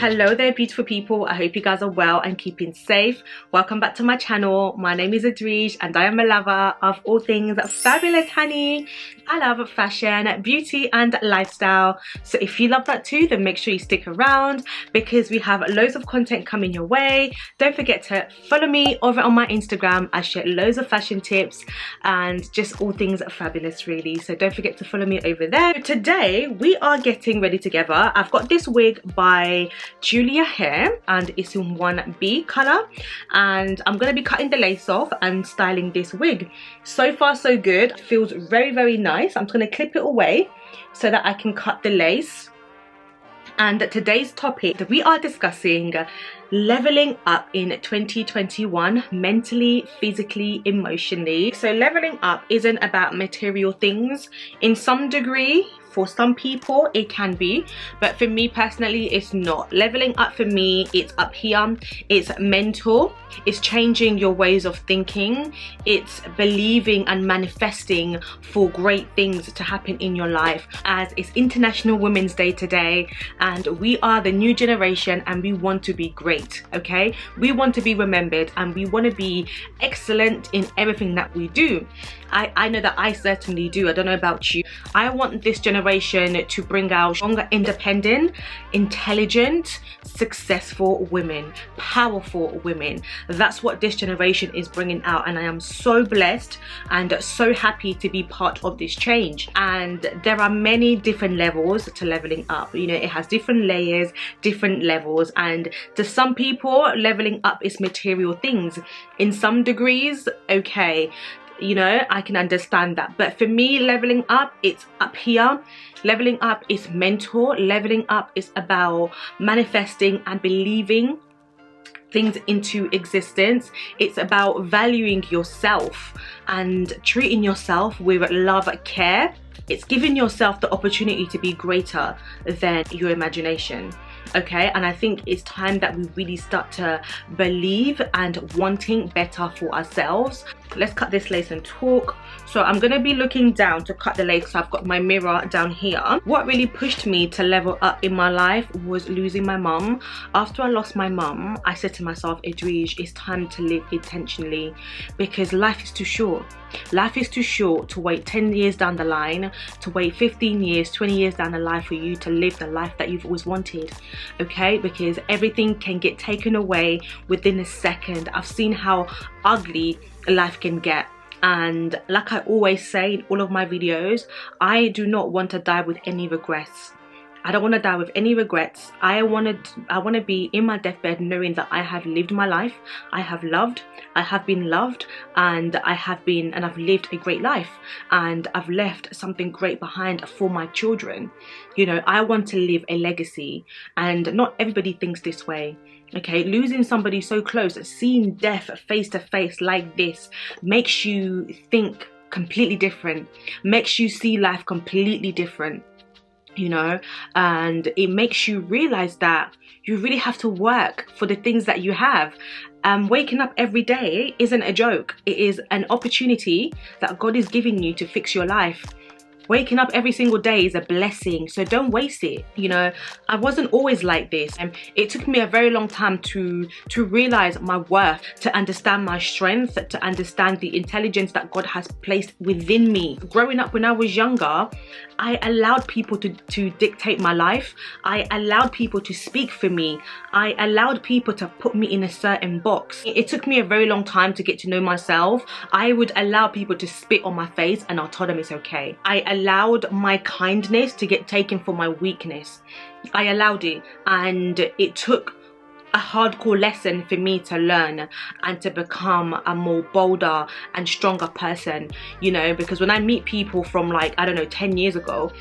Hello there, beautiful people. I hope you guys are well and keeping safe. Welcome back to my channel. My name is Adrish and I am a lover of all things fabulous, honey. I love fashion, beauty and lifestyle. So if you love that too, then make sure you stick around because we have loads of content coming your way. Don't forget to follow me over on my Instagram. I share loads of fashion tips and just all things fabulous, really. So don't forget to follow me over there. Today we are getting ready together. I've got this wig by Julia Hair and it's in 1B color, and I'm going to be cutting the lace off and styling this wig. So far so good. Feels very nice. I'm just going to clip it away so that I can cut the lace. And today's topic, we are discussing leveling up in 2021, mentally, physically, emotionally. So leveling up isn't about material things. In some degree, for some people it can be, but for me personally it's not. Leveling up for me, it's up here, it's mental, it's changing your ways of thinking, it's believing and manifesting for great things to happen in your life. As it's International Women's Day today and we are the new generation and we want to be great, okay? We want to be remembered and we want to be excellent in everything that we do. I know that I certainly do. I don't know about you. I want this generation to bring out stronger, independent, intelligent, successful women, powerful women. That's what this generation is bringing out, and I am so blessed and so happy to be part of this change. And there are many different levels to leveling up. You know, it has different layers, different levels, and to some people leveling up is material things. In some degrees, okay, you know, I can understand that, but for me, leveling up, it's up here. Leveling up is mental. Leveling up is about manifesting and believing things into existence. It's about valuing yourself and treating yourself with love, care. It's giving yourself the opportunity to be greater than your imagination. Okay, and I think it's time that we really start to believe and wanting better for ourselves. Let's cut this lace and talk. So I'm going to be looking down to cut the lace. So I've got my mirror down here. What really pushed me to level up in my life was losing my mum. After I lost my mum, I said to myself, Idris, it's time to live intentionally because life is too short. Life is too short to wait 10 years down the line, to wait 15 years, 20 years down the line for you to live the life that you've always wanted. Okay, because everything can get taken away within a second. I've seen how ugly life can get, and like I always say in all of my videos, I do not want to die with any regrets. I don't want to die with any regrets. I want to be in my deathbed knowing that I have lived my life, I have loved, I have been loved, and I've lived a great life, and I've left something great behind for my children. You know, I want to leave a legacy, and not everybody thinks this way. Okay, losing somebody so close, seeing death face to face like this makes you think completely different, makes you see life completely different. You know, and it makes you realize that you really have to work for the things that you have. Waking up every day isn't a joke. It is an opportunity that God is giving you to fix your life. Waking up every single day is a blessing, so don't waste it. You know, I wasn't always like this, and it took me a very long time to realize my worth, to understand my strength, to understand the intelligence that God has placed within me. Growing up when I was younger, I allowed people to dictate my life. I allowed people to speak for me. I allowed people to put me in a certain box. It took me a very long time to get to know myself. I would allow people to spit on my face and I'll tell them it's okay. I allowed my kindness to get taken for my weakness. I allowed it, and it took a hardcore lesson for me to learn and to become a more bolder and stronger person, you know, because when I meet people from, like, I don't know, 10 years ago,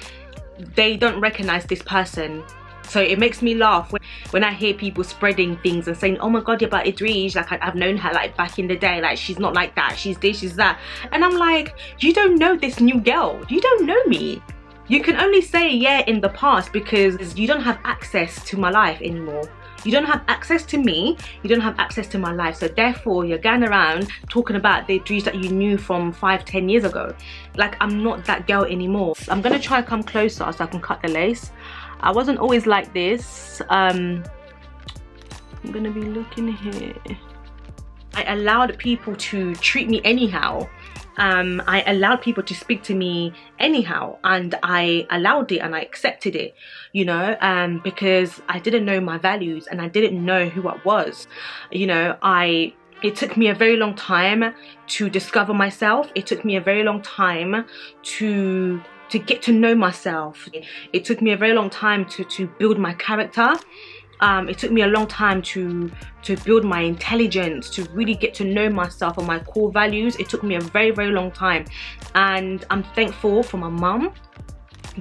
they don't recognize this person. So it makes me laugh when I hear people spreading things and saying, oh my god, yeah, but Idris, like, I've known her like back in the day, like she's not like that, she's this, she's that. And I'm like, you don't know this new girl, you don't know me. You can only say yeah in the past because you don't have access to my life anymore. You don't have access to me, you don't have access to my life, so therefore you're going around talking about the Idris that you knew from 5-10 years ago. Like, I'm not that girl anymore. I'm gonna try to come closer so I can cut the lace. I wasn't always like this. I'm gonna be looking here. I allowed people to treat me anyhow. I allowed people to speak to me anyhow, and I allowed it and I accepted it, you know, because I didn't know my values and I didn't know who I was. You know, it took me a very long time to discover myself. It took me a very long time to get to know myself. It took me a very long time to build my character. It took me a long time to build my intelligence, to really get to know myself and my core values. It took me a very, very long time, and I'm thankful for my mum,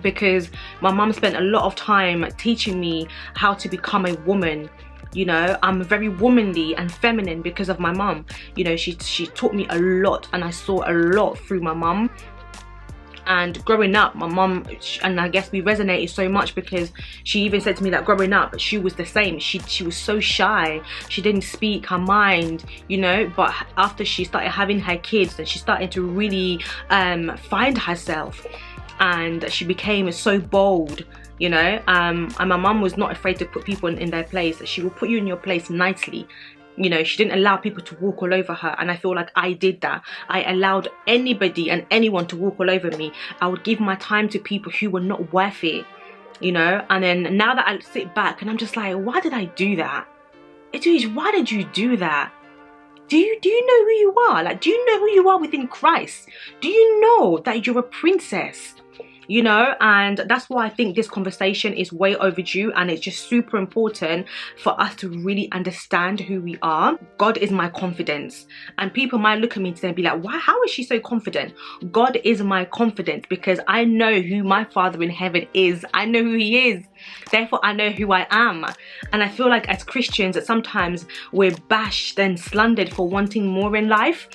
because my mum spent a lot of time teaching me how to become a woman. You know, I'm very womanly and feminine because of my mum. You know, she taught me a lot, and I saw a lot through my mum. And growing up, my mum, and I guess we resonated so much, because she even said to me that growing up, she was the same. She was so shy. She didn't speak her mind, you know. But after she started having her kids, and she started to really find herself, and she became so bold, you know. And my mum was not afraid to put people in their place. She will put you in your place nicely. You know, she didn't allow people to walk all over her, and I feel like I did that. I allowed anybody and anyone to walk all over me. I would give my time to people who were not worth it, you know. And then now that I sit back and I'm just like, why did I do that? Edwige, why did you do that? Do you know who you are? Like, do you know who you are within Christ? Do you know that you're a princess? You know, and that's why I think this conversation is way overdue, and it's just super important for us to really understand who we are. God is my confidence, and people might look at me today and be like, why, how is she so confident? God is my confidence, because I know who my Father in heaven is. I know who he is, therefore I know who I am. And I feel like as Christians that sometimes we're bashed and slandered for wanting more in life.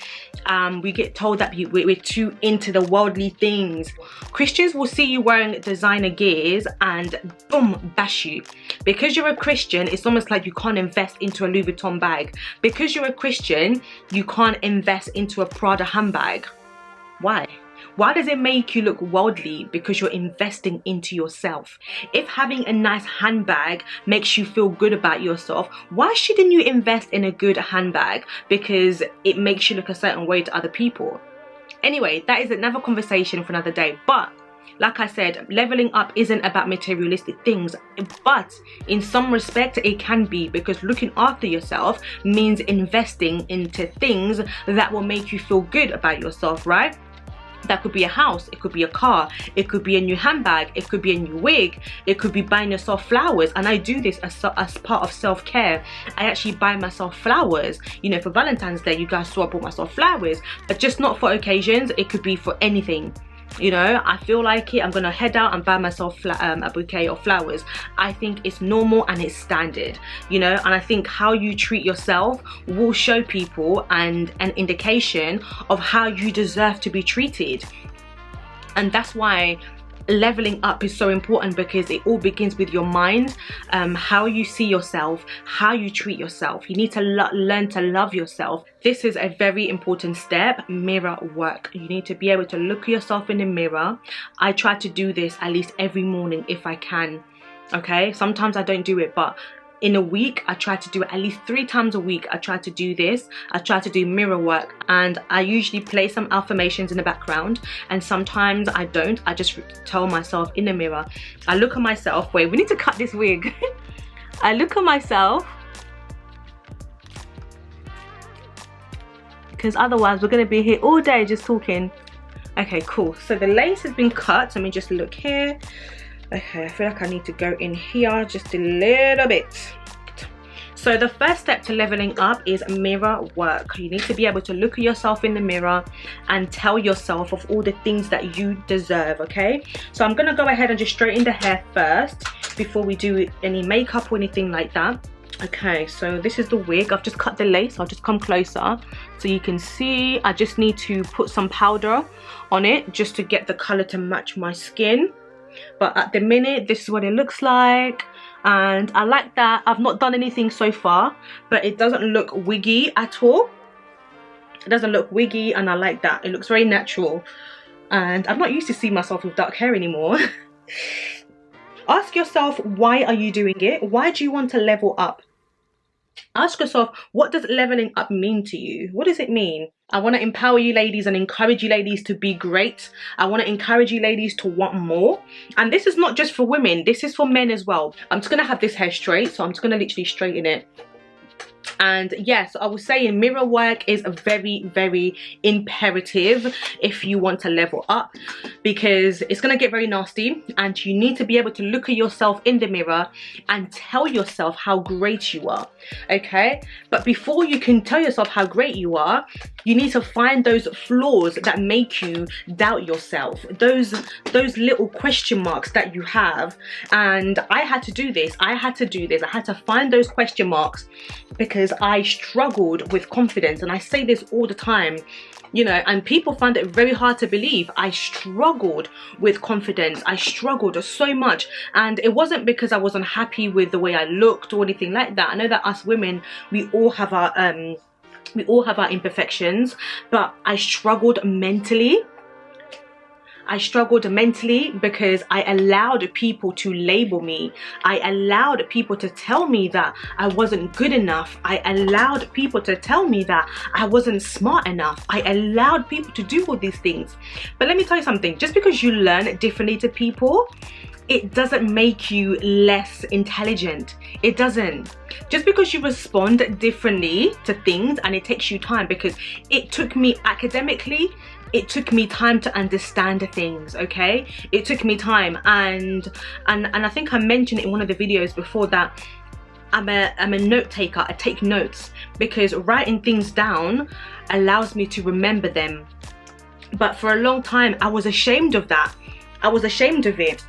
We get told that we're too into the worldly things. Christians will see you wearing designer gears and boom, bash you. Because you're a Christian, it's almost like you can't invest into a Louis Vuitton bag. Because you're a Christian, you can't invest into a Prada handbag. Why? Why does it make you look worldly? Because you're investing into yourself. If having a nice handbag makes you feel good about yourself, why shouldn't you invest in a good handbag? Because it makes you look a certain way to other people. Anyway, that is another conversation for another day. But like I said, leveling up isn't about materialistic things, but in some respect it can be, because looking after yourself means investing into things that will make you feel good about yourself, right? That could be a house, it could be a car, it could be a new handbag, it could be a new wig, it could be buying yourself flowers. And I do this as part of self-care. I actually buy myself flowers. You know, for Valentine's Day, you guys saw I bought myself flowers, but just not for occasions. It could be for anything. You know, I feel like it, I'm gonna head out and buy myself a bouquet of flowers. I think it's normal and it's standard, you know. And I think how you treat yourself will show people and an indication of how you deserve to be treated. And that's why leveling up is so important, because it all begins with your mind. How you see yourself, how you treat yourself. You need to learn to love yourself. This is a very important step. Mirror work. You need to be able to look at yourself in the mirror. I try to do this at least every morning if I can. Okay, sometimes I don't do it, but in a week I try to do it at least 3 times a week. I try to do this. I try to do mirror work, and I usually play some affirmations in the background, and sometimes I don't. I just tell myself in the mirror. I look at myself. Wait, we need to cut this wig. I look at myself, because otherwise we're going to be here all day just talking. Okay, cool. So the lace has been cut. Let me just look here. Okay, I feel like I need to go in here just a little bit. So the first step to leveling up is mirror work. You need to be able to look at yourself in the mirror and tell yourself of all the things that you deserve, okay? So I'm gonna go ahead and just straighten the hair first before we do any makeup or anything like that. Okay, so this is the wig. I've just cut the lace. I'll just come closer so you can see. I just need to put some powder on it just to get the color to match my skin. But at the minute, this is what it looks like, and I like that. I've not done anything so far, but it doesn't look wiggy at all. It doesn't look wiggy, and I like that. It looks very natural, and I'm not used to seeing myself with dark hair anymore. Ask yourself, why are you doing it? Why do you want to level up? Ask yourself, what does leveling up mean to you? What does it mean? I want to empower you ladies and encourage you ladies to be great. I want to encourage you ladies to want more. And this is not just for women, this is for men as well. I'm just going to have this hair straight, so I'm just going to literally straighten it. And yes, I was saying mirror work is a very imperative if you want to level up, because it's going to get very nasty and you need to be able to look at yourself in the mirror and tell yourself how great you are. Okay, but before you can tell yourself how great you are, you need to find those flaws that make you doubt yourself, those little question marks that you have. And I had to do this. I had to find those question marks, because I struggled with confidence. And I say this all the time, you know, and people find it very hard to believe. I struggled with confidence. I struggled so much, and it wasn't because I wasn't happy with the way I looked or anything like that. I know that us women, we all have our imperfections, but I struggled mentally. I struggled mentally because I allowed people to label me. I allowed people to tell me that I wasn't good enough. I allowed people to tell me that I wasn't smart enough. I allowed people to do all these things. But let me tell you something, just because you learn differently to people, it doesn't make you less intelligent. It doesn't. Just because you respond differently to things, and it takes you time, because it took me academically, it took me time to understand things, okay? It took me time, and I think I mentioned in one of the videos before that I'm a note taker. I take notes because writing things down allows me to remember them. But for a long time, I was ashamed of that. I was ashamed of it.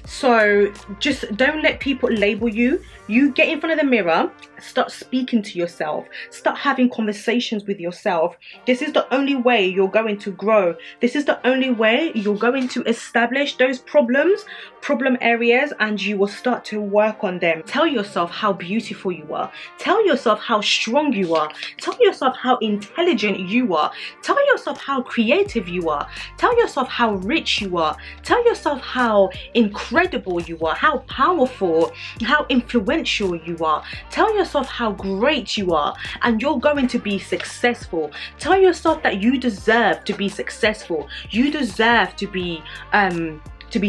So just don't let people label you. You get in front of the mirror, start speaking to yourself, start having conversations with yourself. This is the only way you're going to grow. This is the only way you're going to establish those problem areas, and you will start to work on them. Tell yourself how beautiful you are. Tell yourself how strong you are. Tell yourself how intelligent you are. Tell yourself how creative you are. Tell yourself how rich you are. Tell yourself how incredible you are, how powerful, how influential you are. Tell yourself how great you are, and you're going to be successful. Tell yourself that you deserve to be successful. You deserve to be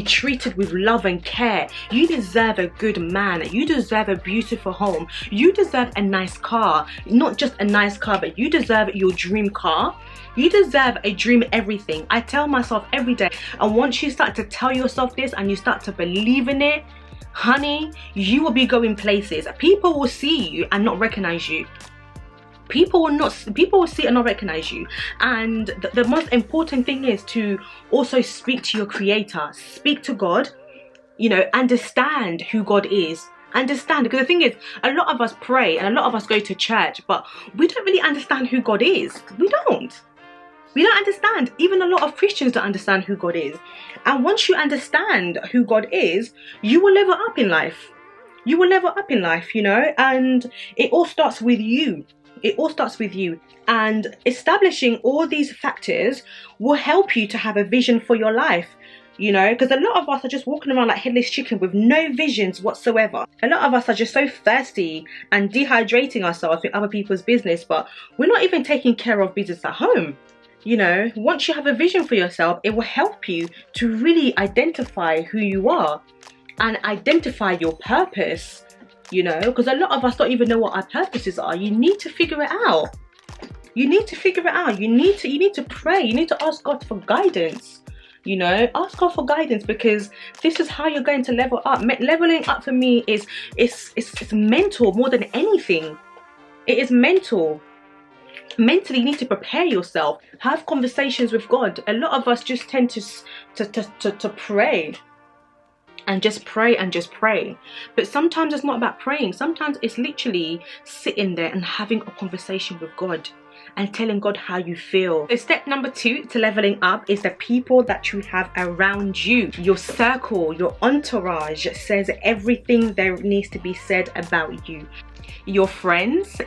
treated with love and care. You deserve a good man. You deserve a beautiful home. You deserve a nice car. Not just a nice car, but you deserve your dream car. You deserve a dream everything. I tell myself every day, and once you start to tell yourself this and you start to believe in it, honey, you will be going places. People will see you and not recognize you. People will see and not recognize you. And the most important thing is to also speak to your creator. Speak to God, you know, understand who God is. Understand, because the thing is, a lot of us pray and a lot of us go to church, but we don't really understand who God is. We don't understand. Even a lot of Christians don't understand who God is. And once you understand who God is, you will level up in life. You will level up in life, you know, and it all starts with you. It all starts with you. And establishing all these factors will help you to have a vision for your life, you know, because a lot of us are just walking around like headless chicken with no visions whatsoever. A lot of us are just so thirsty and dehydrating ourselves with other people's business, but we're not even taking care of business at home. You know, once you have a vision for yourself, it will help you to really identify who you are and identify your purpose, you know, because a lot of us don't even know what our purposes are. You need to figure it out. You need to figure it out. You need to pray. You need to ask God for guidance. You know, ask God for guidance, because this is how you're going to level up. Leveling up for me is it's mental more than anything. It is mental. Mentally, you need to prepare yourself. Have conversations with God. A lot of us just tend to pray and just pray and just pray. But sometimes it's not about praying. Sometimes it's literally sitting there and having a conversation with God and telling God how you feel. So step number 2 to leveling up is the people that you have around you. Your circle, your entourage says everything there needs to be said about you. Your friends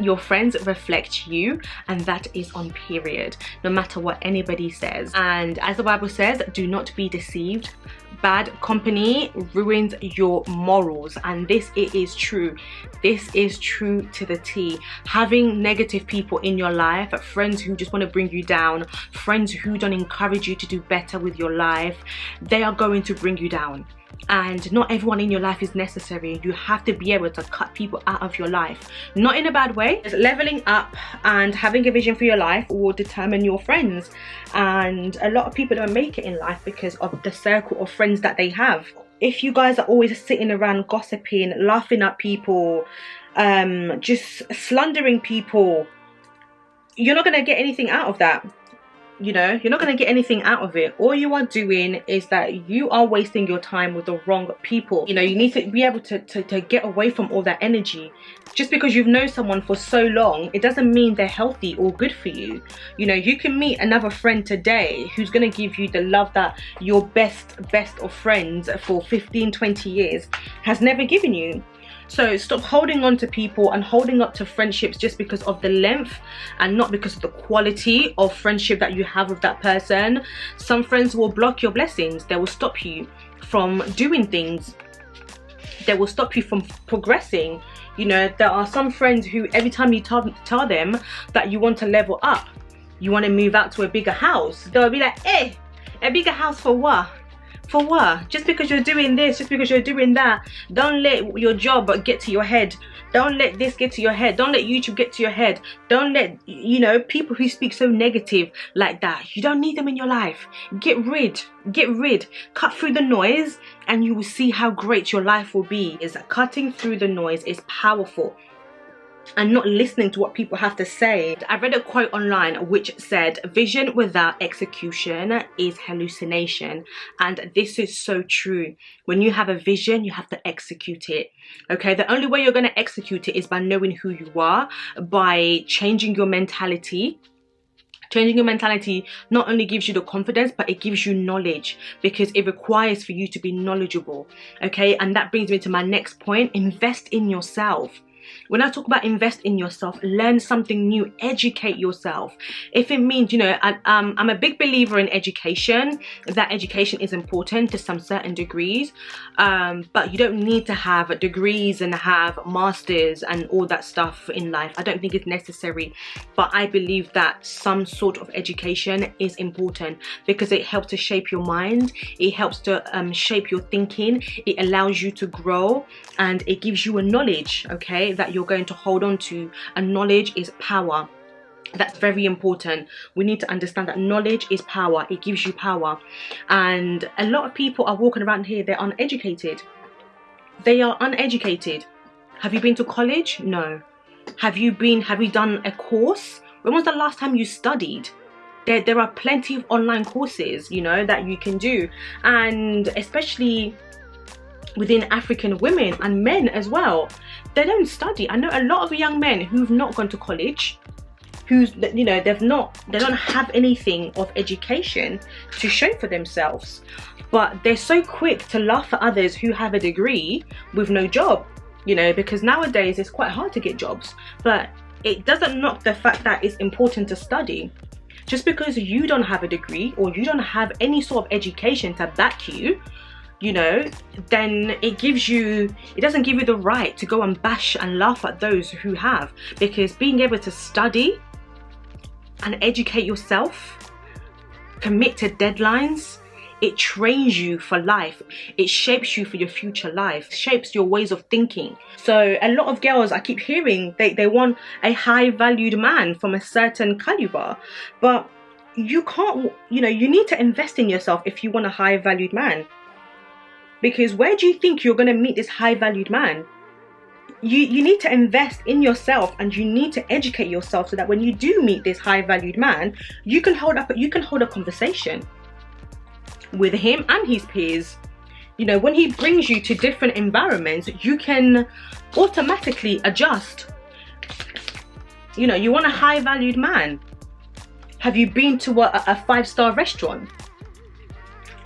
reflect you, and that is on period, no matter what anybody says. And as the Bible says, do not be deceived bad company ruins your morals, and it is true. This is true to the T. Having negative people in your life, friends who just want to bring you down, friends who don't encourage you to do better with your life, they are going to bring you down. And not everyone in your life is necessary. You have to be able to cut people out of your life, not in a bad way. Leveling up and having a vision for your life will determine your friends, and a lot of people don't make it in life because of the circle of friends that they have. If you guys are always sitting around gossiping, laughing at people, just slandering people, you're not going to get anything out of that. You know, you're not going to get anything out of it. All you are doing is that you are wasting your time with the wrong people. You know, you need to be able to get away from all that energy. Just because you've known someone for so long, it doesn't mean they're healthy or good for you. You know, you can meet another friend today who's going to give you the love that your best of friends for 15-20 years has never given you. So stop holding on to people and holding up to friendships just because of the length and not because of the quality of friendship that you have with that person. Some friends will block your blessings. They will stop you from doing things. They will stop you from progressing. You know, there are some friends who every time you tell them that you want to level up, you want to move out to a bigger house, they'll be like, hey, a bigger house for what? For what? Just because you're doing this, just because you're doing that. Don't let your job get to your head. Don't let this get to your head. Don't let YouTube get to your head. Don't let, you know, people who speak so negative like that. You don't need them in your life. Get rid. Cut through the noise and you will see how great your life will be. Is that cutting through the noise is powerful. And not listening to what people have to say. I read a quote online which said, vision without execution is hallucination. And this is so true. When you have a vision, you have to execute it. Okay, the only way you're going to execute it is by knowing who you are, by changing your mentality. Changing your mentality not only gives you the confidence, but it gives you knowledge, because it requires for you to be knowledgeable. Okay, and that brings me to my next point. Invest in yourself. When I talk about invest in yourself, learn something new, educate yourself. If it means, you know, I'm a big believer in education, that education is important to some certain degrees, but you don't need to have degrees and have masters and all that stuff in life. I don't think it's necessary, but I believe that some sort of education is important because it helps to shape your mind, it helps to shape your thinking, it allows you to grow, and it gives you a knowledge, okay, that you're going to hold on to. And knowledge is power. That's very important. We need to understand that knowledge is power. It gives you power. And a lot of people are walking around here, they're uneducated. They are uneducated. Have you been to college? No. Have you done a course? When was the last time you studied? There are plenty of online courses, you know, that you can do. And especially within African women and men as well, they don't study. I know a lot of young men who've not gone to college, who's, you know, they don't have anything of education to show for themselves, but they're so quick to laugh at others who have a degree with no job, you know, because nowadays it's quite hard to get jobs. But it doesn't knock the fact that it's important to study. Just because you don't have a degree or you don't have any sort of education to back you, you know, then it doesn't give you the right to go and bash and laugh at those who have. Because being able to study and educate yourself, commit to deadlines, it trains you for life. It shapes you for your future life, shapes your ways of thinking. So a lot of girls, I keep hearing they want a high valued man from a certain caliber, but you can't, you know, you need to invest in yourself if you want a high valued man. Because where do you think you're going to meet this high valued man? You need to invest in yourself, and you need to educate yourself so that when you do meet this high valued man, you can hold a conversation with him and his peers. You know, when he brings you to different environments, you can automatically adjust. You know, you want a high valued man. Have you been to a 5-star restaurant?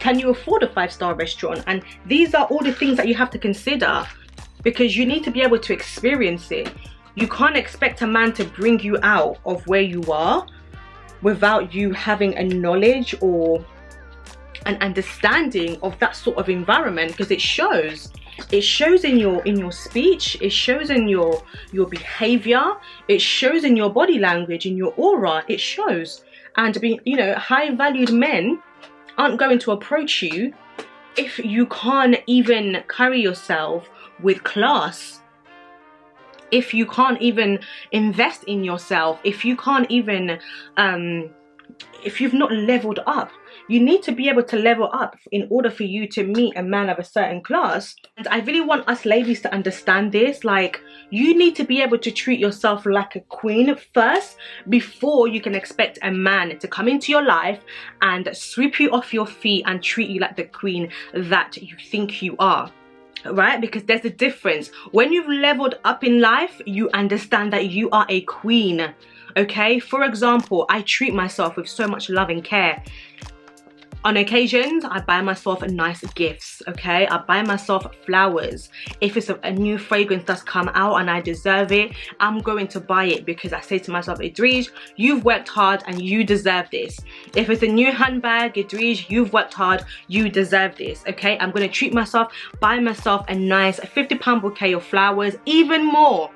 Can you afford a 5-star restaurant? And these are all the things that you have to consider, because you need to be able to experience it. You can't expect a man to bring you out of where you are without you having a knowledge or an understanding of that sort of environment, because it shows in your speech, it shows in your behavior, it shows in your body language, in your aura, it shows. And you know, high valued men aren't going to approach you if you can't even carry yourself with class, if you can't even invest in yourself, if you can't even if you've not leveled up. You need to be able to level up in order for you to meet a man of a certain class. And I really want us ladies to understand this. Like, you need to be able to treat yourself like a queen first before you can expect a man to come into your life and sweep you off your feet and treat you like the queen that you think you are. Right? Because there's a difference. When you've leveled up in life, you understand that you are a queen. Okay? For example, I treat myself with so much love and care. On occasions, I buy myself nice gifts, okay? I buy myself flowers. If it's a new fragrance that's come out and I deserve it, I'm going to buy it, because I say to myself, Idris, you've worked hard and you deserve this. If it's a new handbag, Idris, you've worked hard, you deserve this, okay? I'm going to treat myself, buy myself a nice £50 bouquet of flowers, even more,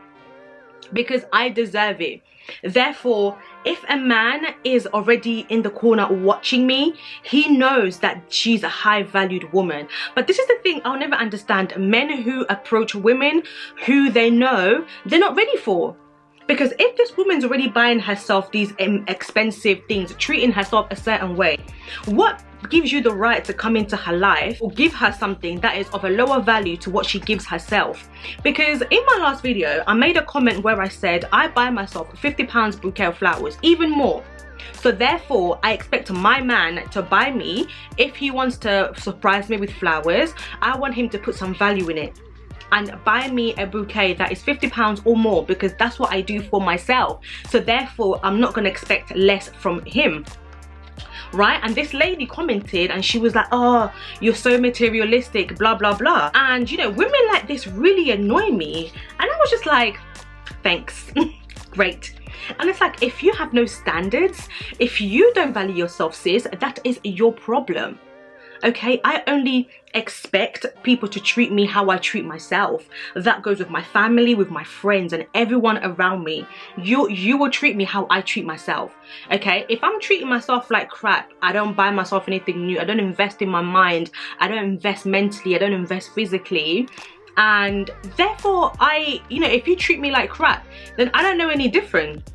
because I deserve it. Therefore, if a man is already in the corner watching me, he knows that she's a high valued woman. But this is the thing I'll never understand: men who approach women who they know they're not ready for. Because if this woman's already buying herself these expensive things, treating herself a certain way, what gives you the right to come into her life or give her something that is of a lower value to what she gives herself? Because in my last video, I made a comment where I said I buy myself a £50 bouquet of flowers, even more. So therefore, I expect my man to buy me, if he wants to surprise me with flowers, I want him to put some value in it and buy me a bouquet that is £50 or more, because that's what I do for myself. So therefore, I'm not going to expect less from him. Right? And this lady commented and she was like, oh, you're so materialistic, blah blah blah. And you know, women like this really annoy me, and I was just like, thanks. Great. And it's like, if you have no standards, if you don't value yourself, sis, that is your problem. Okay, I only expect people to treat me how I treat myself. That goes with my family, with my friends, and everyone around me. You will treat me how I treat myself. Okay, if I'm treating myself like crap, I don't buy myself anything new, I don't invest in my mind, I don't invest mentally, I don't invest physically, and therefore you know, if you treat me like crap, then I don't know any different.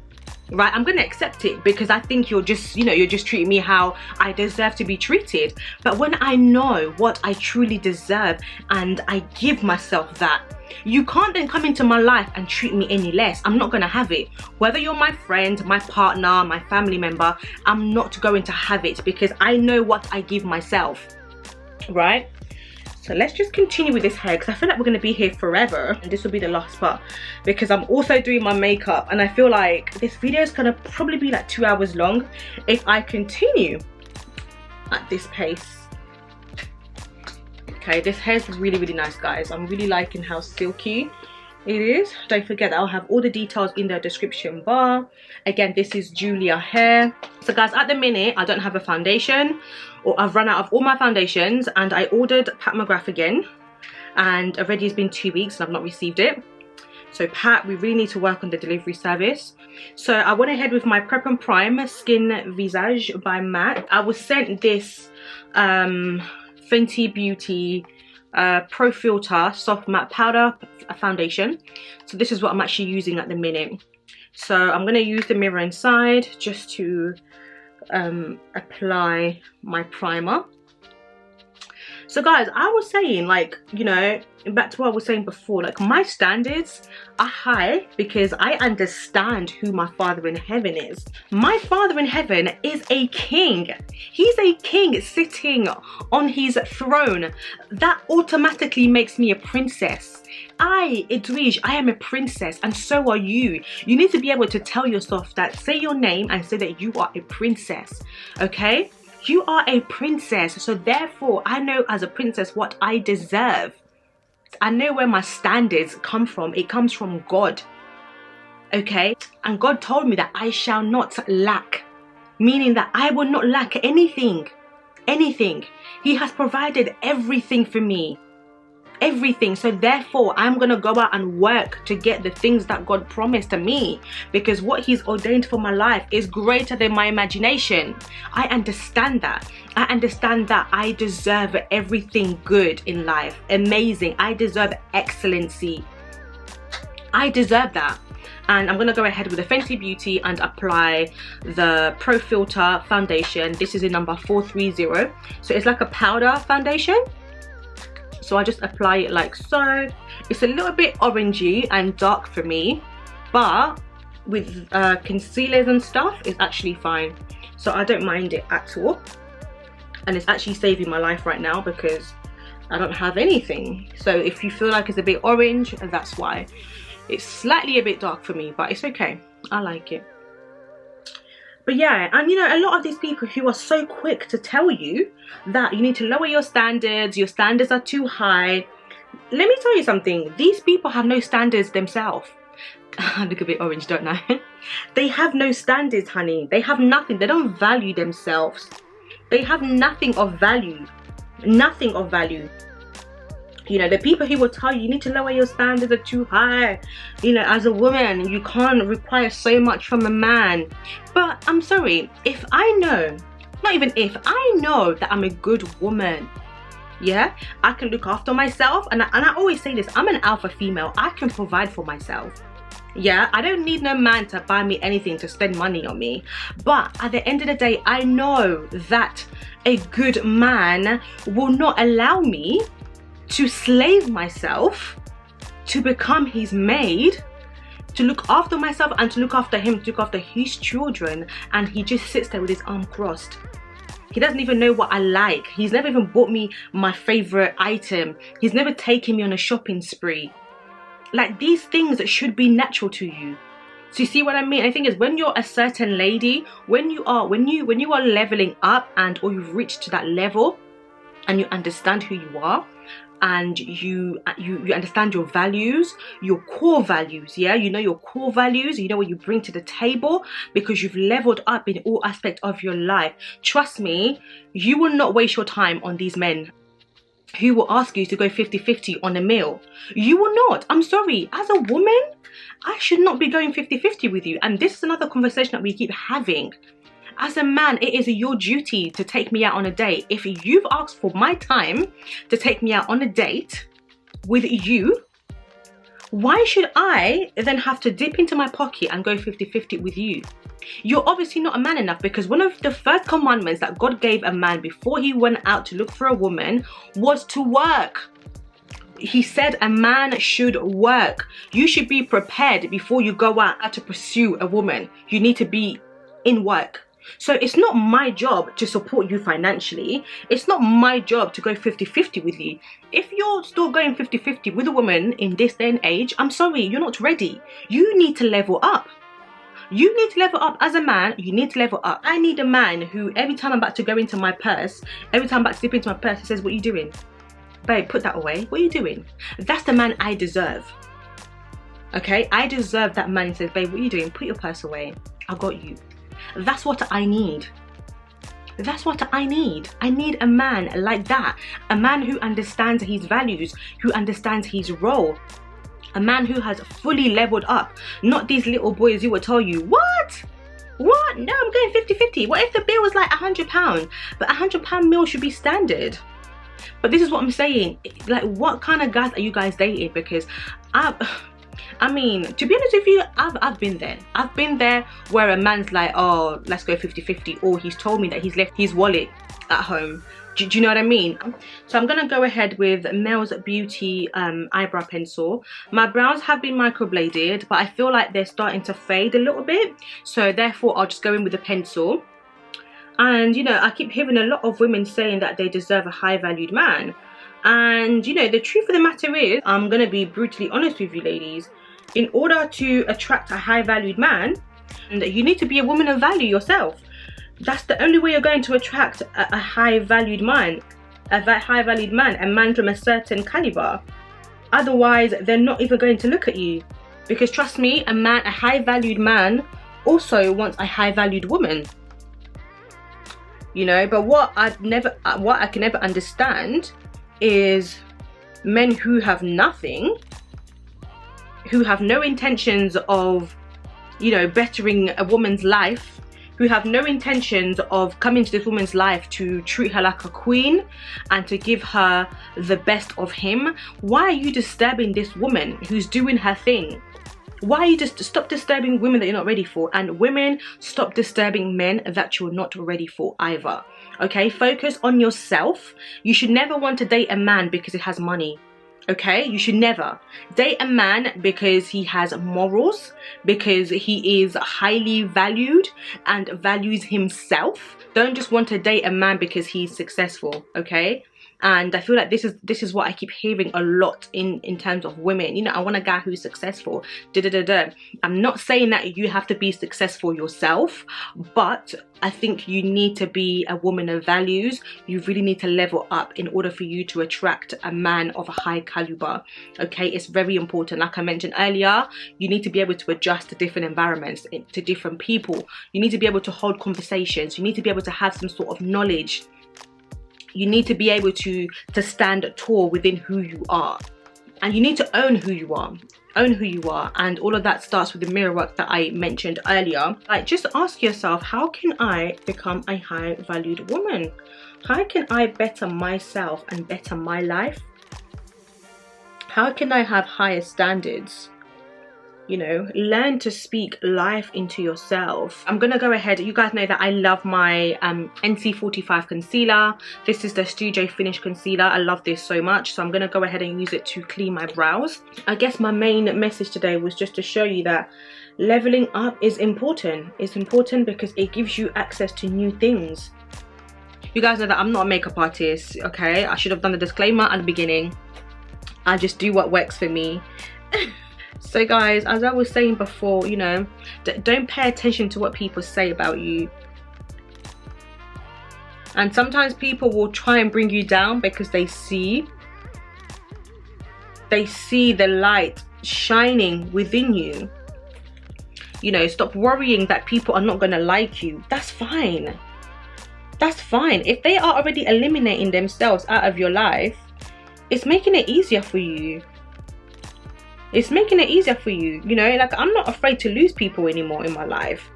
Right? I'm gonna accept it, because I think you're just, you know, you're just treating me how I deserve to be treated. But when I know what I truly deserve and I give myself that, you can't then come into my life and treat me any less. I'm not gonna have it. Whether you're my friend, my partner, my family member, I'm not going to have it, because I know what I give myself. Right? So let's just continue with this hair, because I feel like we're going to be here forever, and this will be the last part, because I'm also doing my makeup, and I feel like this video is going to probably be like 2 hours long if I continue at this pace. Okay, this hair is really, really nice, guys. I'm really liking how silky it is. Don't forget that I'll have all the details in the description bar. Again, this is Julia hair. So guys, at the minute I don't have a foundation, or I've run out of all my foundations, and I ordered Pat McGrath again, and already it's been 2 weeks and I've not received it. So Pat, we really need to work on the delivery service. So I went ahead with my Prep and Prime Skin Visage by MAC. I was sent this Fenty Beauty Pro Filt'r Soft Matte Powder Foundation. So this is what I'm actually using at the minute. So I'm going to use the mirror inside just to apply my primer. So guys, I was saying, like, you know, back to what I was saying before, like, my standards are high because I understand who my Father in heaven is. My Father in heaven is a king. He's a king sitting on his throne. That automatically makes me a princess. Idris, I am a princess, and so are you. You need to be able to tell yourself that, say your name and say that you are a princess, okay? You are a princess, so therefore I know as a princess what I deserve. I know where my standards come from. It comes from God, okay? And God told me that I shall not lack, meaning that I will not lack anything. Anything. He has provided everything for me. Everything. So therefore, I'm gonna go out and work to get the things that God promised to me, because what He's ordained for my life is greater than my imagination. I understand that. I understand that I deserve everything good in life. Amazing. I deserve excellency. I deserve that. And I'm gonna go ahead with the Fenty Beauty and apply the Pro Filter foundation. This is in number 430. So it's like a powder foundation. So I just apply it like so. It's a little bit orangey and dark for me, but with concealers and stuff, it's actually fine. So I don't mind it at all. And it's actually saving my life right now because I don't have anything. So if you feel like it's a bit orange, that's why. It's slightly a bit dark for me, but it's okay. I like it. But yeah, and you know, a lot of these people who are so quick to tell you that you need to lower your standards are too high. Let me tell you something, these people have no standards themselves. I look a bit orange, don't I? They have no standards, honey. They have nothing. They don't value themselves. They have nothing of value. Nothing of value. You know, the people who will tell you need to lower your standards are too high. You know, as a woman, you can't require so much from a man. But I'm sorry, if I know, not even if, I know that I'm a good woman. Yeah, I can look after myself. And I always say this, I'm an alpha female. I can provide for myself. Yeah, I don't need no man to buy me anything, to spend money on me. But at the end of the day, I know that a good man will not allow me to slave myself, to become his maid, to look after myself and to look after him, to look after his children, and he just sits there with his arm crossed. He doesn't even know what I like. He's never even bought me my favorite item. He's never taken me on a shopping spree. Like, these things should be natural to you. So you see what I mean? I think is when you're a certain lady, when you are leveling up and or you've reached to that level and you understand who you are, and you understand your values, your core values. Yeah, you know your core values, you know what you bring to the table, because you've leveled up in all aspects of your life. Trust me, you will not waste your time on these men who will ask you to go 50-50 on a meal. You will not. I'm sorry, as a woman, I should not be going 50-50 with you. And this is another conversation that we keep having. As a man, it is your duty to take me out on a date. If you've asked for my time to take me out on a date with you, why should I then have to dip into my pocket and go 50-50 with you? You're obviously not a man enough, because one of the first commandments that God gave a man before he went out to look for a woman was to work. He said a man should work. You should be prepared before you go out to pursue a woman. You need to be in work. So it's not my job to support you financially. It's not my job to go 50-50 with you. If you're still going 50-50 with a woman in this day and age, I'm sorry, you're not ready. You need to level up. You need to level up as a man. You need to level up. I need a man who, every time I'm about to go into my purse, every time I'm about to dip into my purse, he says, what are you doing? Babe, put that away. What are you doing? That's the man I deserve. Okay, I deserve that man who says, babe, what are you doing? Put your purse away. I got you. That's what I need. That's what I need. I need a man like that. A man who understands his values, who understands his role. A man who has fully leveled up. Not these little boys who will tell you, what? What? No, I'm going 50-50. What if the bill was like £100? But £100 meal should be standard. But this is what I'm saying. Like, what kind of guys are you guys dating? Because I mean, to be honest with you, I've been there. I've been there where a man's like, oh, let's go 50-50. Or he's told me that he's left his wallet at home. Do you know what I mean? So I'm going to go ahead with Mel's Beauty eyebrow pencil. My brows have been microbladed, but I feel like they're starting to fade a little bit. So therefore, I'll just go in with a pencil. And, you know, I keep hearing a lot of women saying that they deserve a high-valued man. And, you know, the truth of the matter is, I'm going to be brutally honest with you ladies. In order to attract a high-valued man, you need to be a woman of value yourself. That's the only way you're going to attract a high-valued man. A man from a certain caliber. Otherwise, they're not even going to look at you. Because trust me, a high-valued man also wants a high-valued woman. you know. But what I can never understand is men who have nothing, who have no intentions of, you know, bettering a woman's life, who have no intentions of coming to this woman's life to treat her like a queen and to give her the best of him. Why are you disturbing this woman who's doing her thing? Why are you just stop disturbing women that you're not ready for? And women, stop disturbing men that you're not ready for either. Okay, focus on yourself. You should never want to date a man because he has money. Okay, you should never date a man because he has morals, because he is highly valued and values himself. Don't just want to date a man because he's successful. Okay, and I feel like this is what I keep hearing a lot in terms of women. You know, I want a guy who's successful. I'm not saying that you have to be successful yourself, but I think you need to be a woman of values. You really need to level up in order for you to attract a man of a high caliber. Okay, it's very important. Like I mentioned earlier, you need to be able to adjust to different environments, to different people. You need to be able to hold conversations. You need to be able to have some sort of knowledge. You need to be able to stand tall within who you are, and you need to own who you are. Own who you are, and all of that starts with the mirror work that I mentioned earlier. Like, just ask yourself, how can I become a high valued woman? How can I better myself and better my life? How can I have higher standards? You know, learn to speak life into yourself. I'm gonna go ahead, you guys know that I love my NC45 concealer. This is the Studio Finish concealer. I love this so much, so I'm gonna go ahead and use it to clean my brows. I guess my main message today was just to show you that leveling up is important. It's important because it gives you access to new things. You guys know that I'm not a makeup artist, okay? I should have done the disclaimer at the beginning. I just do what works for me. So guys, as I was saying before, you know, don't pay attention to what people say about you. And sometimes people will try and bring you down because they see the light shining within you. You know, stop worrying that people are not going to like you. That's fine. That's fine. If they are already eliminating themselves out of your life, it's making it easier for you. It's making it easier for you, you know. Like, I'm not afraid to lose people anymore in my life.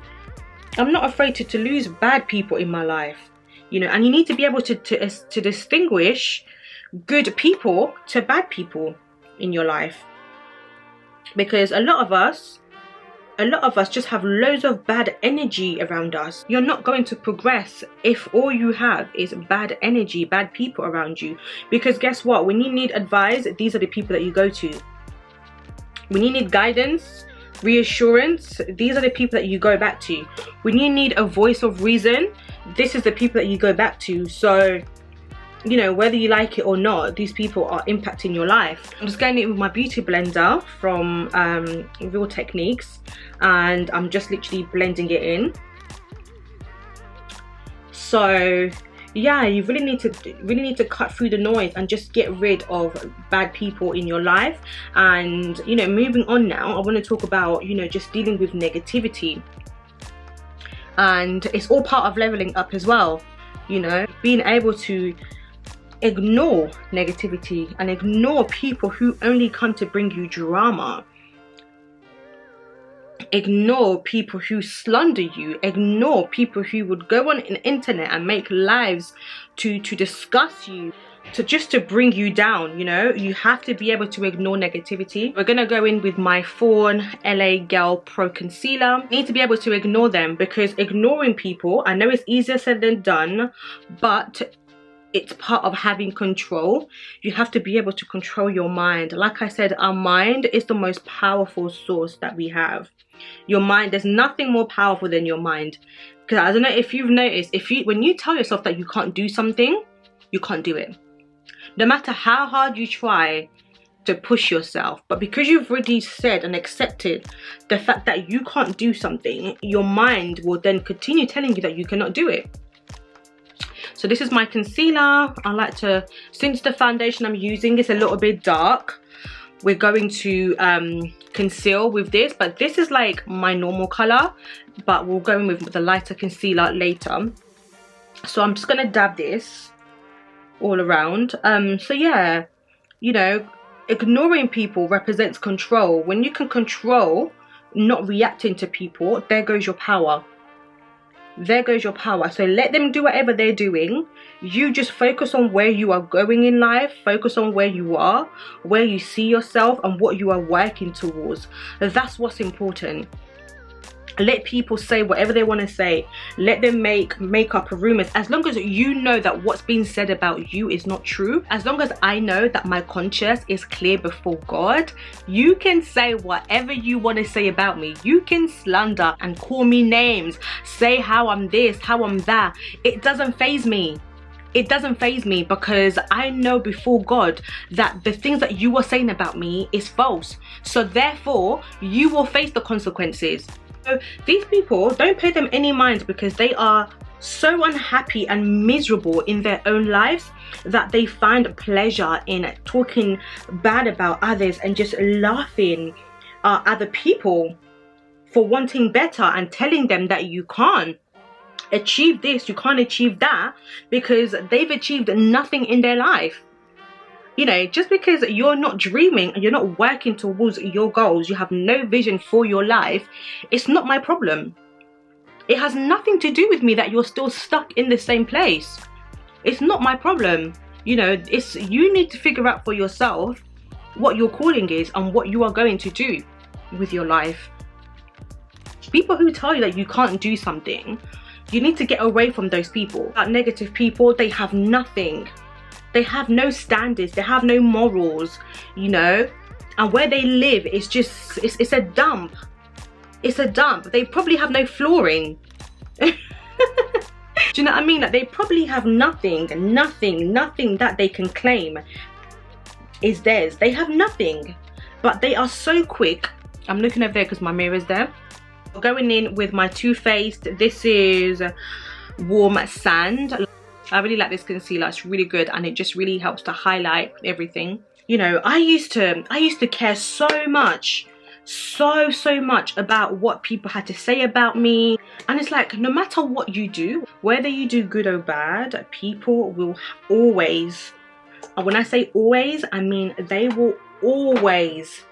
I'm not afraid to lose bad people in my life, you know. And you need to be able to distinguish good people to bad people in your life, because a lot of us just have loads of bad energy around us. You're not going to progress if all you have is bad energy, bad people around you. Because guess what, when you need advice, these are the people that you go to. When you need guidance, reassurance, these are the people that you go back to. When you need a voice of reason, this is the people that you go back to. So, you know, whether you like it or not, these people are impacting your life. I'm just going in with my beauty blender from Real Techniques, and I'm just literally blending it in. So yeah, you really need to cut through the noise and just get rid of bad people in your life. And, you know, moving on now, I want to talk about, you know, just dealing with negativity. And it's all part of leveling up as well, you know, being able to ignore negativity and ignore people who only come to bring you drama. Ignore people who slander you. Ignore people who would go on the internet and make lives to discuss you, to bring you down. You know, you have to be able to ignore negativity. We're gonna go in with my Fawn LA Girl Pro Concealer. You need to be able to ignore them, because ignoring people, I know it's easier said than done, but it's part of having control. You have to be able to control your mind. Like I said, our mind is the most powerful source that we have. Your mind, there's nothing more powerful than your mind. Because I don't know if you've noticed, when you tell yourself that you can't do something, you can't do it. No matter how hard you try to push yourself, but because you've already said and accepted the fact that you can't do something, your mind will then continue telling you that you cannot do it. So this is my concealer. I like to, since the foundation I'm using is a little bit dark, we're going to conceal with this, but this is like my normal color, but we'll go in with the lighter concealer later. So I'm just gonna dab this all around. So yeah, you know, ignoring people represents control. When you can control not reacting to people, there goes your power. There goes your power. So let them do whatever they're doing. You just focus on where you are going in life. Focus on where you are, where you see yourself, and what you are working towards. That's what's important. Let people say whatever they want to say. Let them make up rumors. As long as you know that what's being said about you is not true, as long as I know that my conscience is clear before God, you can say whatever you want to say about me. You can slander and call me names, say how I'm this, how I'm that. It doesn't faze me. It doesn't faze me, because I know before God that the things that you are saying about me is false. So therefore, you will face the consequences. So these people, don't pay them any mind, because they are so unhappy and miserable in their own lives that they find pleasure in talking bad about others and just laughing at other people for wanting better and telling them that you can't achieve this, you can't achieve that, because they've achieved nothing in their life. You know, just because you're not dreaming and you're not working towards your goals, you have no vision for your life, it's not my problem. It has nothing to do with me that you're still stuck in the same place. It's not my problem. You know, it's, you need to figure out for yourself what your calling is and what you are going to do with your life. People who tell you that you can't do something, you need to get away from those people. That negative people, they have nothing. They have no standards, they have no morals, you know, and where they live is just, it's a dump. It's a dump. They probably have no flooring. Do you know what I mean? Like, they probably have nothing that they can claim is theirs. They have nothing, but they are so quick. I'm looking over there because my mirror's there. Going in with my Too Faced, this is Warm Sand. I really like this concealer. It's really good, and it just really helps to highlight everything. You know, I used to care so much about what people had to say about me. And it's like, no matter what you do, whether you do good or bad, people will always, and when I say always, I mean they will always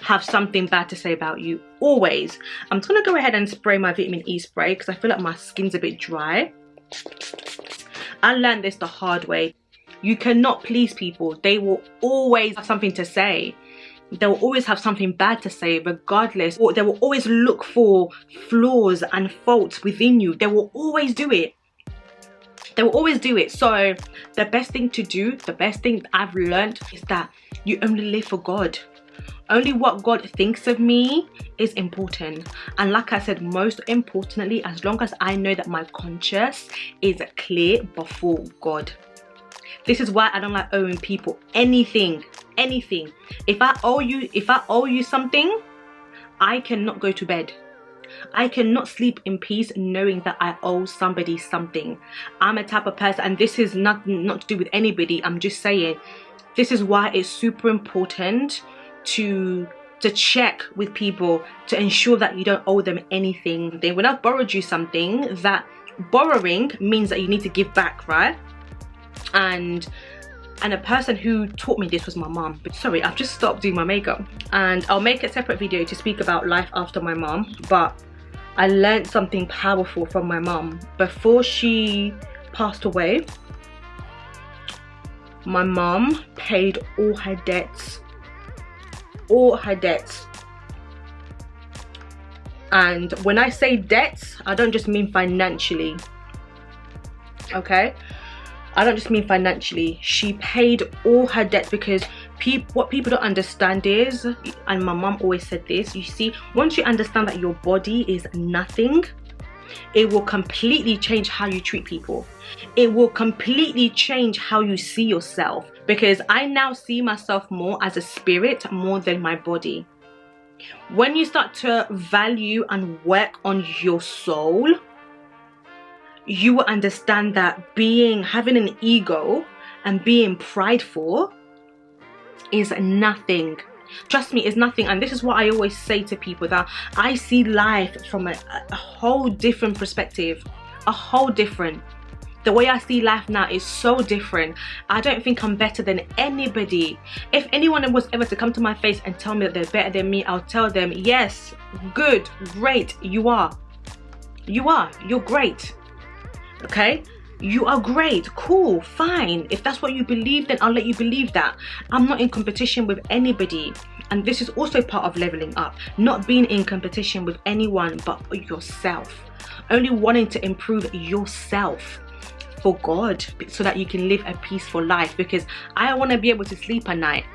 have something bad to say about you. Always. I'm just gonna go ahead and spray my vitamin E spray because I feel like my skin's a bit dry. I learned this the hard way. You cannot please people. They will always have something to say. They will always have something bad to say, regardless. Or they will always look for flaws and faults within you. They will always do it. They will always do it. So the best thing to do, the best thing I've learned is that you only live for God. Only what God thinks of me is important. And like I said, most importantly, as long as I know that my conscience is clear before God. This is why I don't like owing people anything. If I owe you something, I cannot go to bed. I cannot sleep in peace knowing that I owe somebody something. I'm a type of person, and this is not to do with anybody, I'm just saying, this is why it's super important to check with people to ensure that you don't owe them anything. Then when I've borrowed you something, that borrowing means that you need to give back, right? And a person who taught me this was my mom. But sorry, I've just stopped doing my makeup, and I'll make a separate video to speak about life after my mom. But I learned something powerful from my mom. Before she passed away, my mom paid all her debts. And when I say debts, I don't just mean financially, okay? I don't just mean financially. She paid all her debts, because what people don't understand is, and my mom always said this, you see, once you understand that your body is nothing, it will completely change how you treat people. It will completely change how you see yourself, because I now see myself more as a spirit more than my body. When you start to value and work on your soul, you will understand that having an ego and being prideful is nothing. Trust me, it's nothing. And this is what I always say to people, that I see life from a whole different perspective. A whole different. The way I see life now is so different. I don't think I'm better than anybody. If anyone was ever to come to my face and tell me that they're better than me, I'll tell them, yes, good, great, you are. You are. You're great. Okay? You are great. Cool. Fine. If that's what you believe, then I'll let you believe that. I'm not in competition with anybody. And this is also part of leveling up. Not being in competition with anyone but yourself. Only wanting to improve yourself for God, so that you can live a peaceful life, because I want to be able to sleep at night.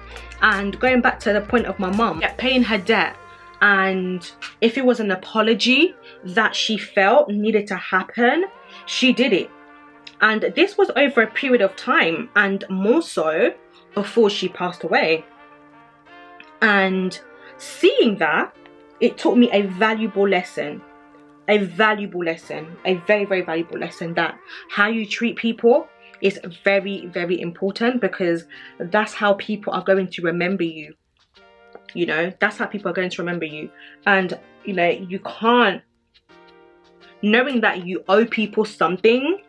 And going back to the point of my mum, paying her debt, and if it was an apology that she felt needed to happen, she did it. And this was over a period of time, and more so before she passed away. And seeing that, it taught me a valuable lesson. A valuable lesson, a very, very valuable lesson, that how you treat people is very, very important, because that's how people are going to remember you. You know, that's how people are going to remember you. And, you know, you can't, knowing that you owe people something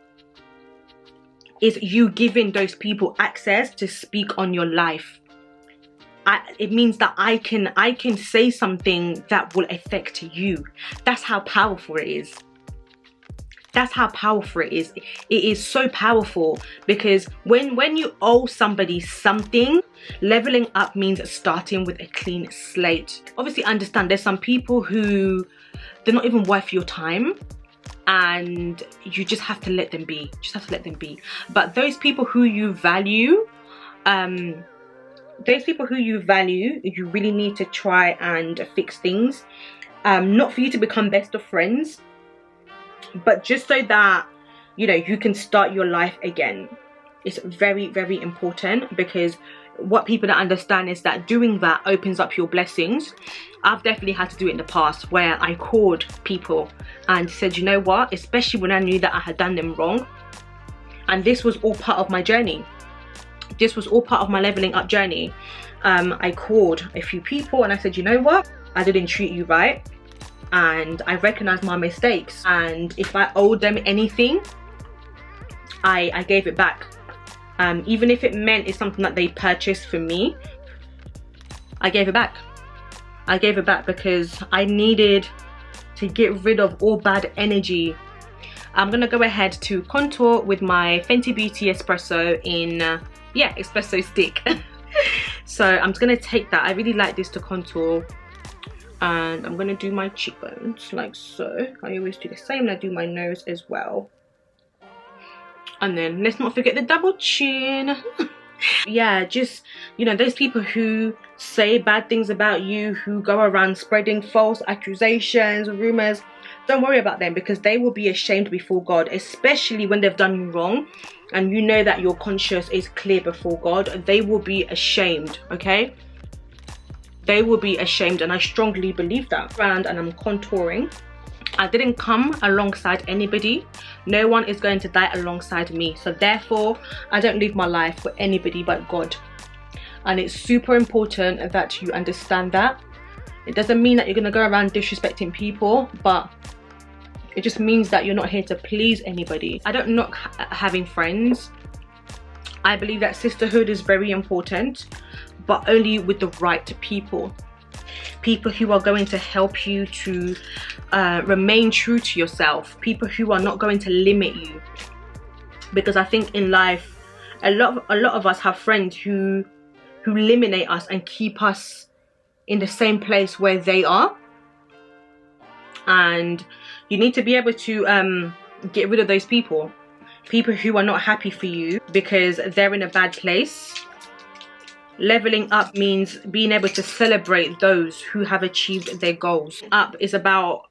is you giving those people access to speak on your life. It means that I can say something that will affect you. That's how powerful it is. That's how powerful it is. It is so powerful, because when you owe somebody something, leveling up means starting with a clean slate. Obviously, I understand there's some people who they're not even worth your time, and you just have to let them be. Just have to let them be. But those people who you value, you really need to try and fix things. Not for you to become best of friends, but just so that, you know, you can start your life again. It's very, very important, because what people don't understand is that doing that opens up your blessings. I've definitely had to do it in the past, where I called people and said, you know what, especially when I knew that I had done them wrong. And this was all part of my journey. This was all part of my leveling up journey. I called a few people and I said, you know what, I didn't treat you right, and I recognized my mistakes, and if I owed them anything, I gave it back. Even if it meant it's something that they purchased for me, I gave it back. I gave it back because I needed to get rid of all bad energy. I'm gonna go ahead to contour with my Fenty Beauty Espresso in espresso stick. So I'm just gonna take that. I really like this to contour, and I'm gonna do my cheekbones like so. I always do the same, and I do my nose as well. And then let's not forget the double chin. Yeah, just, you know, those people who say bad things about you, who go around spreading false accusations, rumors, don't worry about them, because they will be ashamed before God, especially when they've done you wrong and you know that your conscience is clear before God. They will be ashamed, okay? They will be ashamed, and I strongly believe that. And I'm contouring. I didn't come alongside anybody. No one is going to die alongside me. So therefore, I don't live my life for anybody but God. And it's super important that you understand that. It doesn't mean that you're going to go around disrespecting people, but it just means that you're not here to please anybody. I don't knock having friends. I believe that sisterhood is very important, but only with the right people. People who are going to help you to remain true to yourself. People who are not going to limit you. Because I think in life, a lot of us have friends who eliminate us and keep us in the same place where they are. And you need to be able to get rid of those people. People who are not happy for you because they're in a bad place. Leveling up means being able to celebrate those who have achieved their goals. Up is about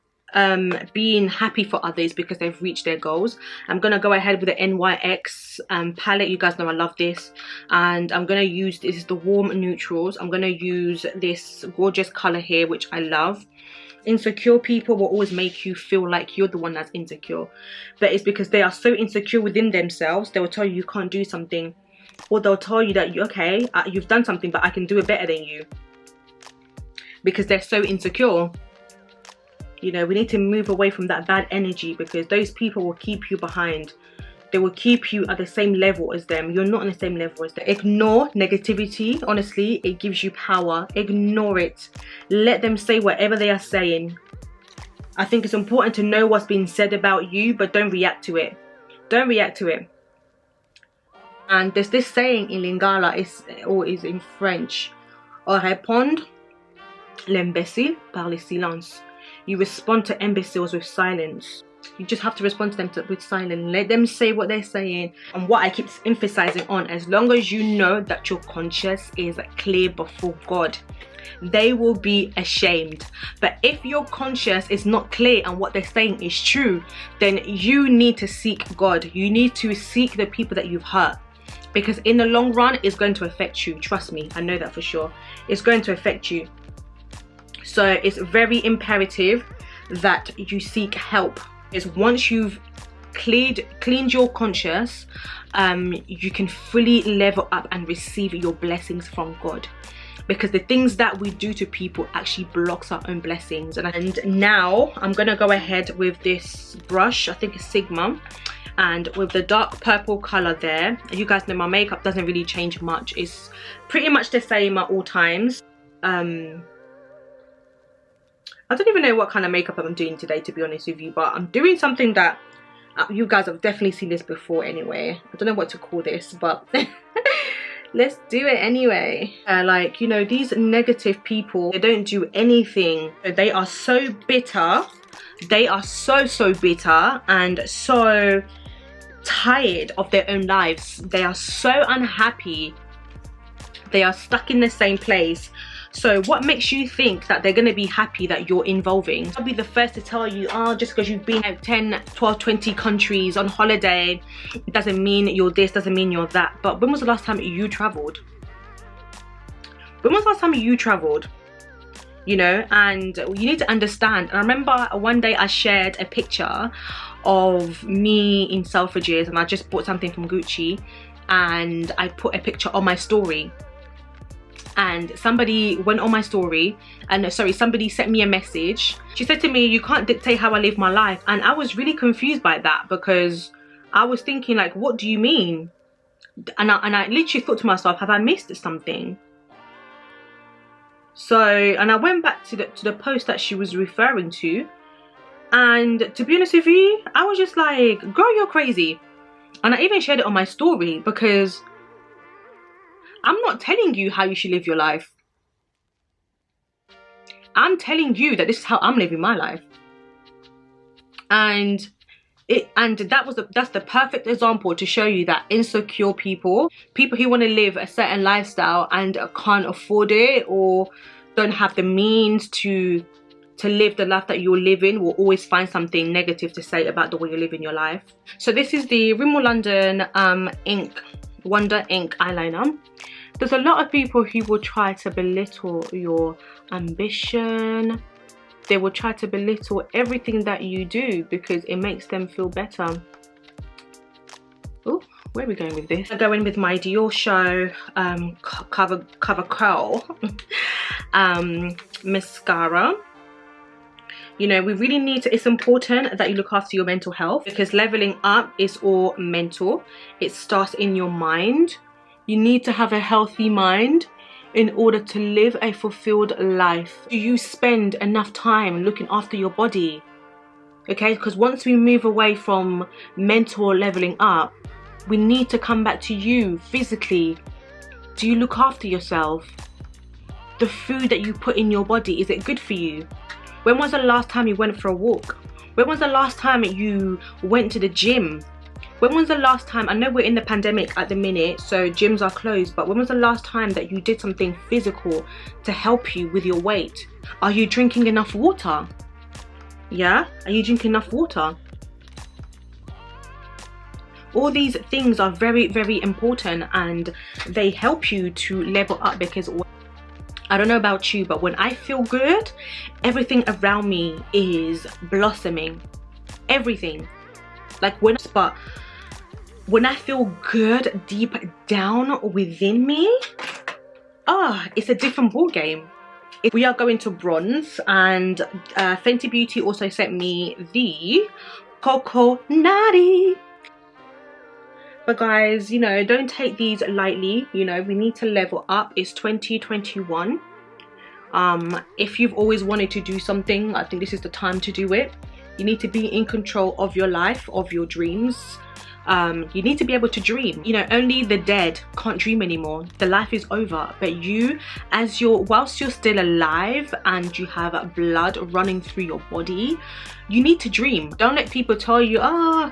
being happy for others because they've reached their goals. I'm gonna go ahead with the NYX palette. You guys know I love this, and I'm gonna use, this is the warm neutrals. I'm gonna use this gorgeous color here, which I love. Insecure people will always make you feel like you're the one that's insecure, but it's because they are so insecure within themselves. They will tell you you can't do something, or they'll tell you that you've done something but I can do it better than you, because they're so insecure. You know, we need to move away from that bad energy, because those people will keep you behind. They will keep you at the same level as them. You're not on the same level as them. Ignore negativity. Honestly, it gives you power. Ignore it. Let them say whatever they are saying. I think it's important to know what's being said about you, but don't react to it. Don't react to it. And there's this saying in Lingala, is in French. On répond l'imbécile par le silence. You respond to imbeciles with silence. You just have to respond to them with silence. Let them say what they're saying. And what I keep emphasizing on, as long as you know that your conscience is clear before God, they will be ashamed. But if your conscience is not clear and what they're saying is true, then you need to seek God. You need to seek the people that you've hurt. Because in the long run, it's going to affect you. Trust me, I know that for sure. It's going to affect you. So it's very imperative that you seek help. Is once you've cleaned your conscience, you can fully level up and receive your blessings from God. Because the things that we do to people actually blocks our own blessings. And now I'm gonna go ahead with this brush. I think it's Sigma. And with the dark purple color there, you guys know my makeup doesn't really change much. It's pretty much the same at all times. I don't even know what kind of makeup I'm doing today, to be honest with you, but I'm doing something that you guys have definitely seen this before anyway. I don't know what to call this, but let's do it anyway. Like, you know, these negative people, they don't do anything. They are so bitter. They are so bitter and so tired of their own lives. They are so unhappy. They are stuck in the same place. So what makes you think that they're going to be happy that you're involving? I'll be the first to tell you, oh, just because you've been at 10, 12, 20 countries on holiday, it doesn't mean you're this, doesn't mean you're that. But when was the last time you traveled? When was the last time you traveled? You know, and you need to understand. I remember one day I shared a picture of me in Selfridges, and I just bought something from Gucci, and I put a picture on my story. And somebody went on my story, and somebody sent me a message. She said to me, you can't dictate how I live my life. And I was really confused by that, because I was thinking, like, what do you mean? And I literally thought to myself, have I missed something? So, and I went back to the post that she was referring to, and to be honest with you, I was just like, girl, you're crazy. And I even shared it on my story, because I'm not telling you how you should live your life. I'm telling you that this is how I'm living my life. And that's the perfect example to show you that insecure people who want to live a certain lifestyle and can't afford it, or don't have the means to live the life that you're living, will always find something negative to say about the way you're living your life. So this is the Rimmel London Wonder Ink eyeliner. There's a lot of people who will try to belittle your ambition. They will try to belittle everything that you do because it makes them feel better. Oh, where are we going with this? I'm going with my Dior Show Cover Curl mascara. You know, we really need to, it's important that you look after your mental health, because leveling up is all mental. It starts in your mind. You need to have a healthy mind in order to live a fulfilled life. Do you spend enough time looking after your body? Okay, because once we move away from mental leveling up, we need to come back to you physically. Do you look after yourself? The food that you put in your body, is it good for you? When was the last time you went for a walk? When was the last time you went to the gym? When was the last time, I know we're in the pandemic at the minute, so gyms are closed, but when was the last time that you did something physical to help you with your weight? Are you drinking enough water? Yeah? Are you drinking enough water? All these things are very, very important, and they help you to level up, because I don't know about you, but when I feel good, everything around me is blossoming. Everything. Like when I feel good deep down within me, it's a different ball game. We are going to bronze, and Fenty Beauty also sent me the Coco Natty. But guys, you know, don't take these lightly. You know, we need to level up. It's 2021. If you've always wanted to do something, I think this is the time to do it. You need to be in control of your life, of your dreams. You need to be able to dream. You know, only the dead can't dream anymore. The life is over. But you, whilst you're still alive and you have blood running through your body, you need to dream. Don't let people tell you, oh,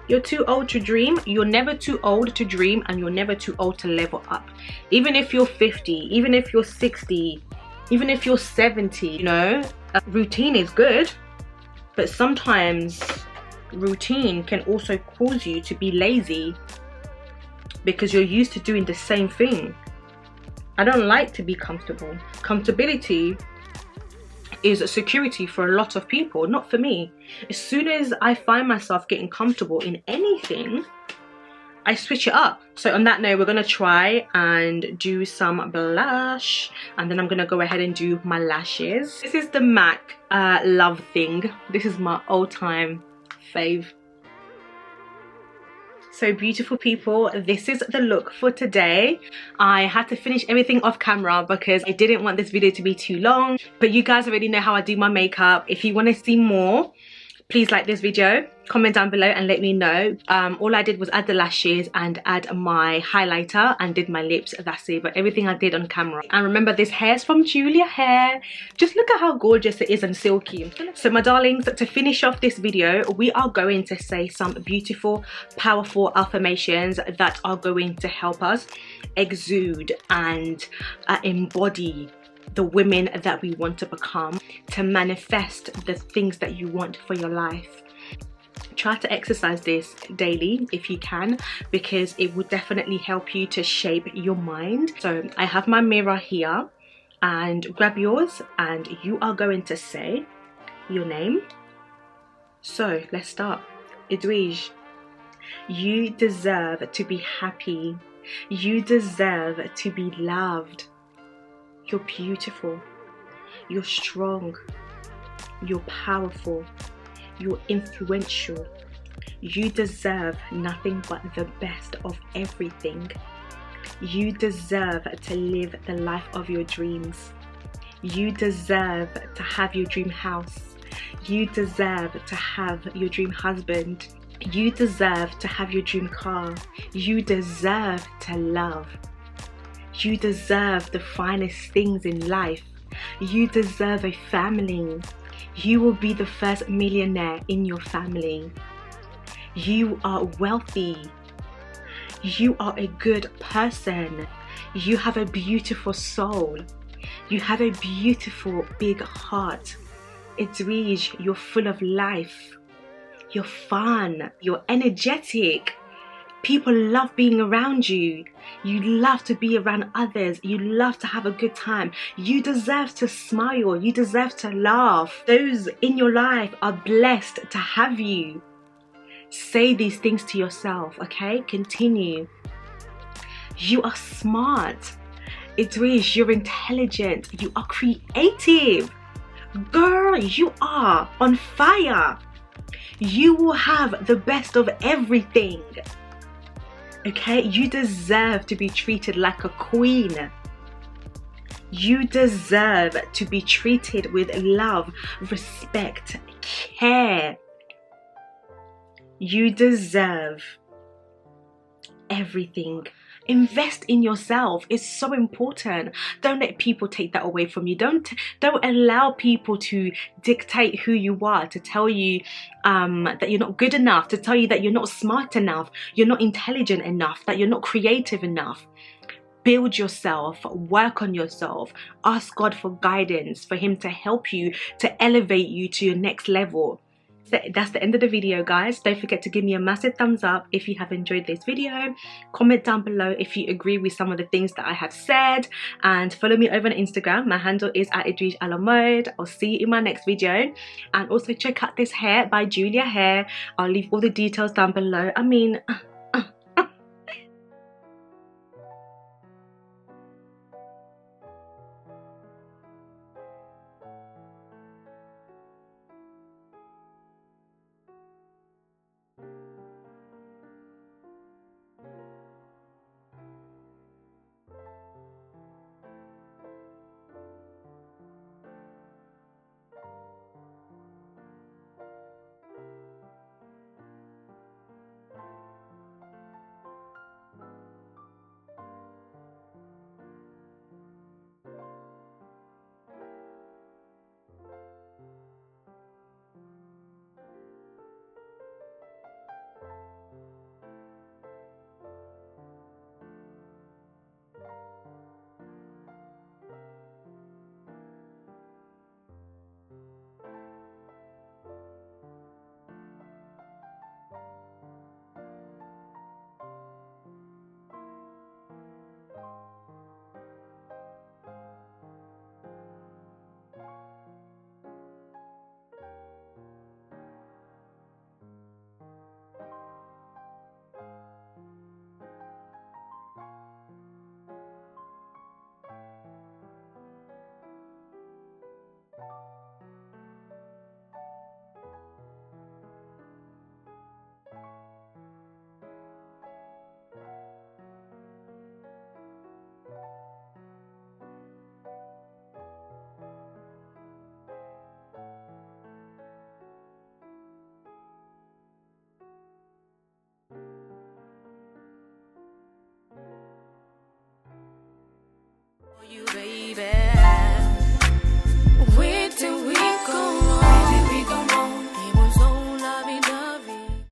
you're too old to dream. You're never too old to dream, and you're never too old to level up. Even if you're 50, even if you're 60, even if you're 70, you know, routine is good, but sometimes routine can also cause you to be lazy because you're used to doing the same thing. I don't like to be comfortable. Comfortability is a security for a lot of people, not for me. As soon as I find myself getting comfortable in anything, I switch it up. So on that note, we're gonna try and do some blush, and then I'm gonna go ahead and do my lashes. This is the MAC Love Thing. This is my all-time fave. So beautiful people, this is the look for today. I had to finish everything off camera because I didn't want this video to be too long, but you guys already know how I do my makeup. If you want to see more, please like this video, comment down below and let me know. All I did was add the lashes and add my highlighter and did my lips. That's it, but everything I did on camera. And remember, this hair is from Julia Hair. Just look at how gorgeous it is and silky. So my darlings, to finish off this video, we are going to say some beautiful, powerful affirmations that are going to help us exude and embody the women that we want to become, to manifest the things that you want for your life. Try to exercise this daily if you can, because it will definitely help you to shape your mind. So I have my mirror here, and grab yours, and you are going to say your name. So let's start. Edwige, you deserve to be happy. You deserve to be loved. You're beautiful, you're strong, you're powerful, you're influential. You deserve nothing but the best of everything. You deserve to live the life of your dreams. You deserve to have your dream house. You deserve to have your dream husband. You deserve to have your dream car. You deserve to love. You deserve the finest things in life. You deserve a family. You will be the first millionaire in your family. You are wealthy. You are a good person. You have a beautiful soul. You have a beautiful big heart. Edwige, you're full of life. You're fun. You're energetic. People love being around you. You love to be around others. You love to have a good time. You deserve to smile. You deserve to laugh. Those in your life are blessed to have you. Say these things to yourself, okay? Continue. You are smart. Edwige, you're intelligent. You are creative. Girl, you are on fire. You will have the best of everything. Okay, you deserve to be treated like a queen. You deserve to be treated with love, respect, care. You deserve everything. Invest in yourself. It's so important. Don't let people take that away from you. Don't allow people to dictate who you are, to tell you that you're not good enough, to tell you that you're not smart enough, you're not intelligent enough, that you're not creative enough. Build yourself, work on yourself, ask God for guidance, for Him to help you, to elevate you to your next level. So that's the end of the video, guys. Don't forget to give me a massive thumbs up if you have enjoyed this video. Comment down below if you agree with some of the things that I have said, and follow me over on Instagram. My handle is @edwige_alamode. I'll see you in my next video, and also check out this hair by Julia Hair. I'll leave all the details down below. I mean,